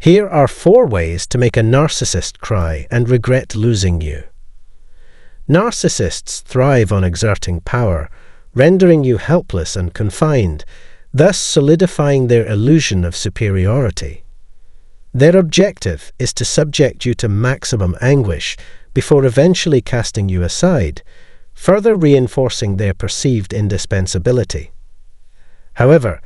Here are 4 ways to make a narcissist cry and regret losing you. Narcissists thrive on exerting power, rendering you helpless and confined, thus solidifying their illusion of superiority. Their objective is to subject you to maximum anguish before eventually casting you aside, further reinforcing their perceived indispensability. However,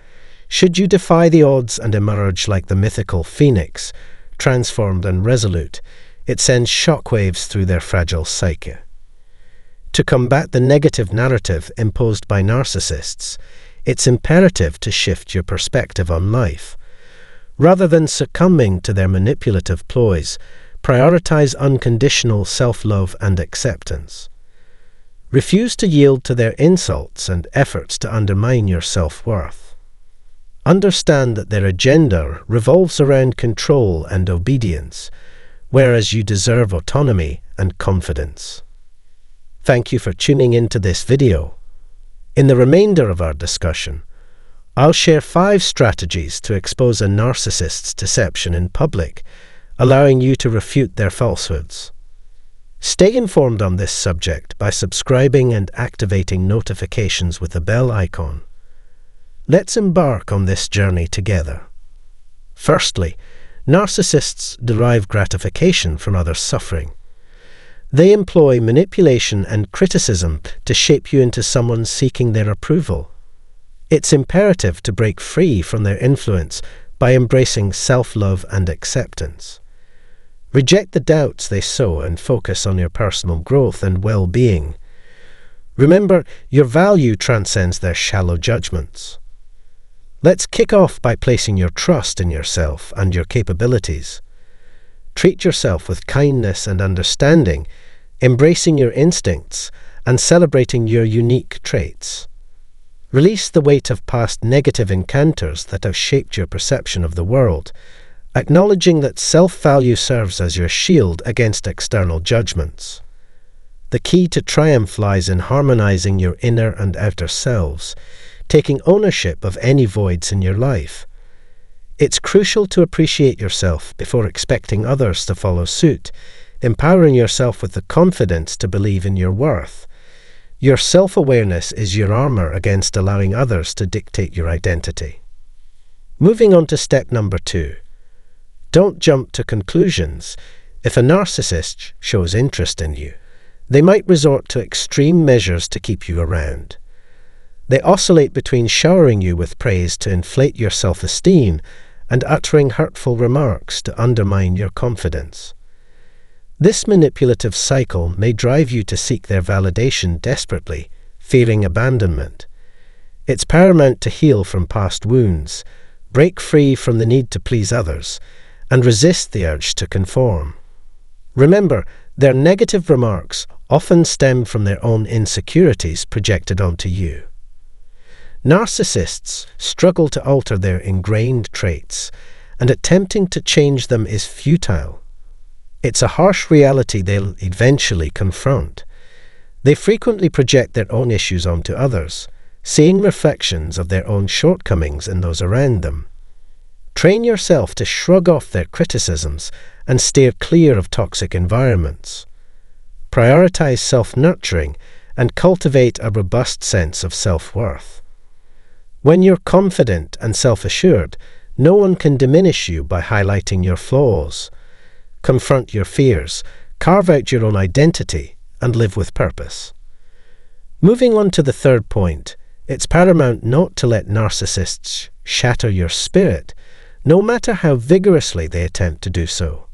should you defy the odds and emerge like the mythical phoenix, transformed and resolute, it sends shockwaves through their fragile psyche. To combat the negative narrative imposed by narcissists, it's imperative to shift your perspective on life. Rather than succumbing to their manipulative ploys, prioritize unconditional self-love and acceptance. Refuse to yield to their insults and efforts to undermine your self-worth. Understand that their agenda revolves around control and obedience, whereas you deserve autonomy and confidence. Thank you for tuning into this video. In the remainder of our discussion, I'll share 5 strategies to expose a narcissist's deception in public, allowing you to refute their falsehoods. Stay informed on this subject by subscribing and activating notifications with the bell icon. Let's embark on this journey together. Firstly, narcissists derive gratification from others' suffering. They employ manipulation and criticism to shape you into someone seeking their approval. It's imperative to break free from their influence by embracing self-love and acceptance. Reject the doubts they sow and focus on your personal growth and well-being. Remember, your value transcends their shallow judgments. Let's kick off by placing your trust in yourself and your capabilities. Treat yourself with kindness and understanding, embracing your instincts and celebrating your unique traits. Release the weight of past negative encounters that have shaped your perception of the world, acknowledging that self-value serves as your shield against external judgments. The key to triumph lies in harmonizing your inner and outer selves, taking ownership of any voids in your life. It's crucial to appreciate yourself before expecting others to follow suit, empowering yourself with the confidence to believe in your worth. Your self-awareness is your armor against allowing others to dictate your identity. Moving on to step number 2. Don't jump to conclusions. If a narcissist shows interest in you, they might resort to extreme measures to keep you around. They oscillate between showering you with praise to inflate your self-esteem and uttering hurtful remarks to undermine your confidence. This manipulative cycle may drive you to seek their validation desperately, fearing abandonment. It's paramount to heal from past wounds, break free from the need to please others, and resist the urge to conform. Remember, their negative remarks often stem from their own insecurities projected onto you. Narcissists struggle to alter their ingrained traits, and attempting to change them is futile. It's a harsh reality they'll eventually confront. They frequently project their own issues onto others, seeing reflections of their own shortcomings in those around them. Train yourself to shrug off their criticisms and steer clear of toxic environments. Prioritize self-nurturing and cultivate a robust sense of self-worth. When you're confident and self-assured, no one can diminish you by highlighting your flaws. Confront your fears, carve out your own identity, and live with purpose. Moving on to the 3rd point, it's paramount not to let narcissists shatter your spirit, no matter how vigorously they attempt to do so.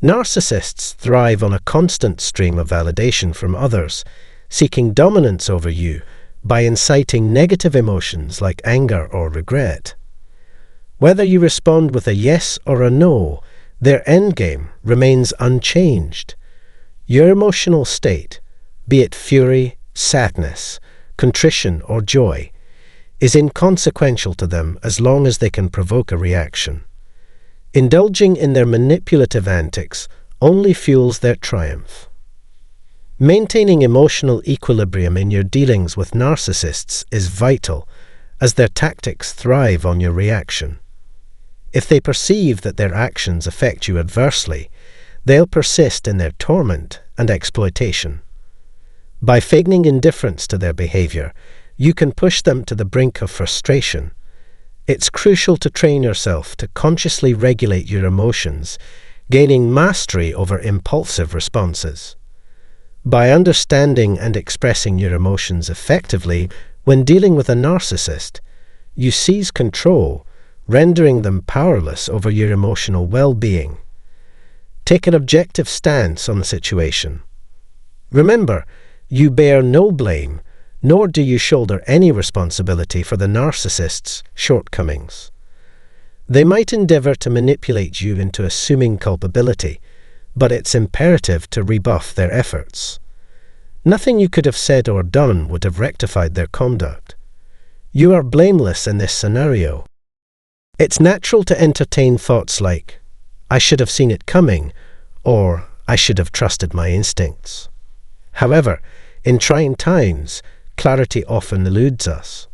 Narcissists thrive on a constant stream of validation from others, seeking dominance over you by inciting negative emotions like anger or regret. Whether you respond with a yes or a no, their endgame remains unchanged. Your emotional state, be it fury, sadness, contrition, or joy, is inconsequential to them as long as they can provoke a reaction. Indulging in their manipulative antics only fuels their triumph. Maintaining emotional equilibrium in your dealings with narcissists is vital, as their tactics thrive on your reaction. If they perceive that their actions affect you adversely, they'll persist in their torment and exploitation. By feigning indifference to their behavior, you can push them to the brink of frustration. It's crucial to train yourself to consciously regulate your emotions, gaining mastery over impulsive responses. By understanding and expressing your emotions effectively when dealing with a narcissist, you seize control, rendering them powerless over your emotional well-being. Take an objective stance on the situation. Remember, you bear no blame, nor do you shoulder any responsibility for the narcissist's shortcomings. They might endeavor to manipulate you into assuming culpability, but it's imperative to rebuff their efforts. Nothing you could have said or done would have rectified their conduct. You are blameless in this scenario. It's natural to entertain thoughts like, "I should have seen it coming," or "I should have trusted my instincts." However, in trying times, clarity often eludes us.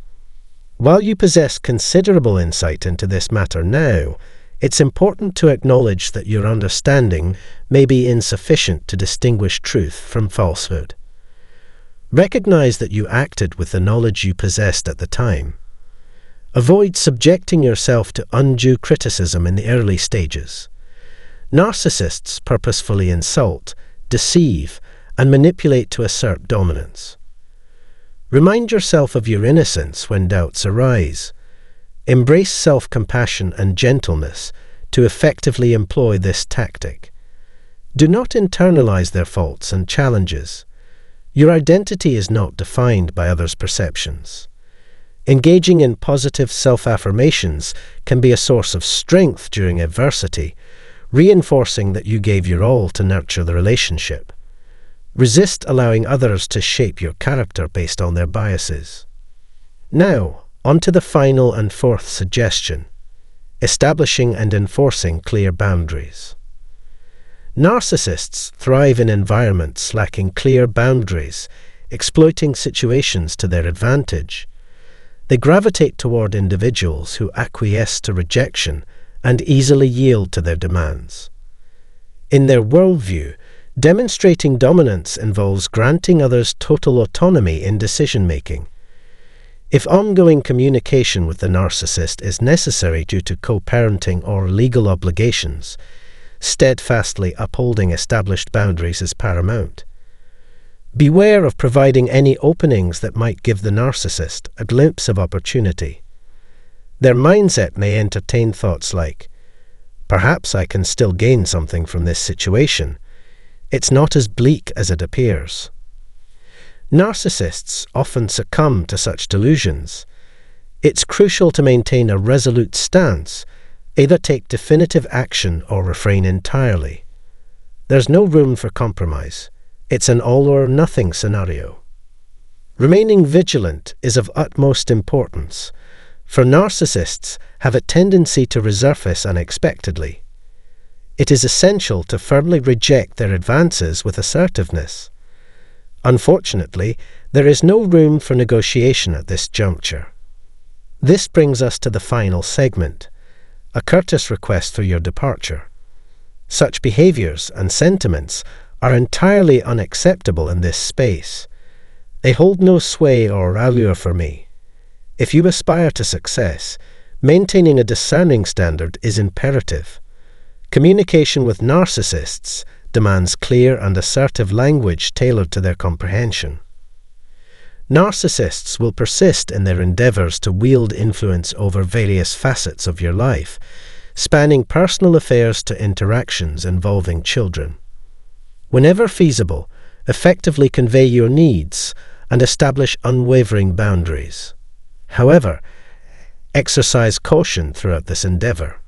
While you possess considerable insight into this matter now, it's important to acknowledge that your understanding may be insufficient to distinguish truth from falsehood. Recognize that you acted with the knowledge you possessed at the time. Avoid subjecting yourself to undue criticism in the early stages. Narcissists purposefully insult, deceive, and manipulate to assert dominance. Remind yourself of your innocence when doubts arise. Embrace self-compassion and gentleness to effectively employ this tactic. Do not internalize their faults and challenges. Your identity is not defined by others' perceptions. Engaging in positive self-affirmations can be a source of strength during adversity, reinforcing that you gave your all to nurture the relationship. Resist allowing others to shape your character based on their biases. Now, on to the final and fourth suggestion: establishing and enforcing clear boundaries. Narcissists thrive in environments lacking clear boundaries, exploiting situations to their advantage. They gravitate toward individuals who acquiesce to rejection and easily yield to their demands. In their worldview, demonstrating dominance involves granting others total autonomy in decision-making. If ongoing communication with the narcissist is necessary due to co-parenting or legal obligations, steadfastly upholding established boundaries is paramount. Beware of providing any openings that might give the narcissist a glimpse of opportunity. Their mindset may entertain thoughts like, "Perhaps I can still gain something from this situation. It's not as bleak as it appears." Narcissists often succumb to such delusions. It's crucial to maintain a resolute stance, either take definitive action or refrain entirely. There's no room for compromise. It's an all-or-nothing scenario. Remaining vigilant is of utmost importance, for narcissists have a tendency to resurface unexpectedly. It is essential to firmly reject their advances with assertiveness. Unfortunately, there is no room for negotiation at this juncture. This brings us to the final segment, a courteous request for your departure. Such behaviors and sentiments are entirely unacceptable in this space. They hold no sway or allure for me. If you aspire to success, maintaining a discerning standard is imperative. Communication with narcissists demands clear and assertive language tailored to their comprehension. Narcissists will persist in their endeavors to wield influence over various facets of your life, spanning personal affairs to interactions involving children. Whenever feasible, effectively convey your needs and establish unwavering boundaries. However, exercise caution throughout this endeavor.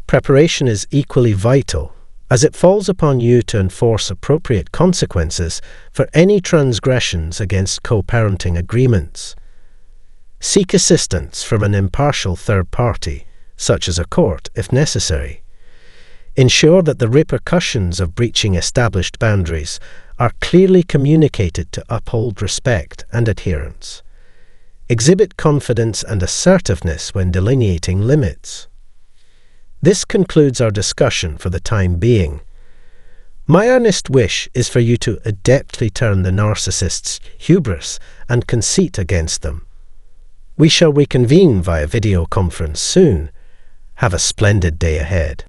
Preparation is equally vital, as it falls upon you to enforce appropriate consequences for any transgressions against co-parenting agreements. Seek assistance from an impartial third party, such as a court, if necessary. Ensure that the repercussions of breaching established boundaries are clearly communicated to uphold respect and adherence. Exhibit confidence and assertiveness when delineating limits. This concludes our discussion for the time being. My earnest wish is for you to adeptly turn the narcissist's hubris and conceit against them. We shall reconvene via video conference soon. Have a splendid day ahead.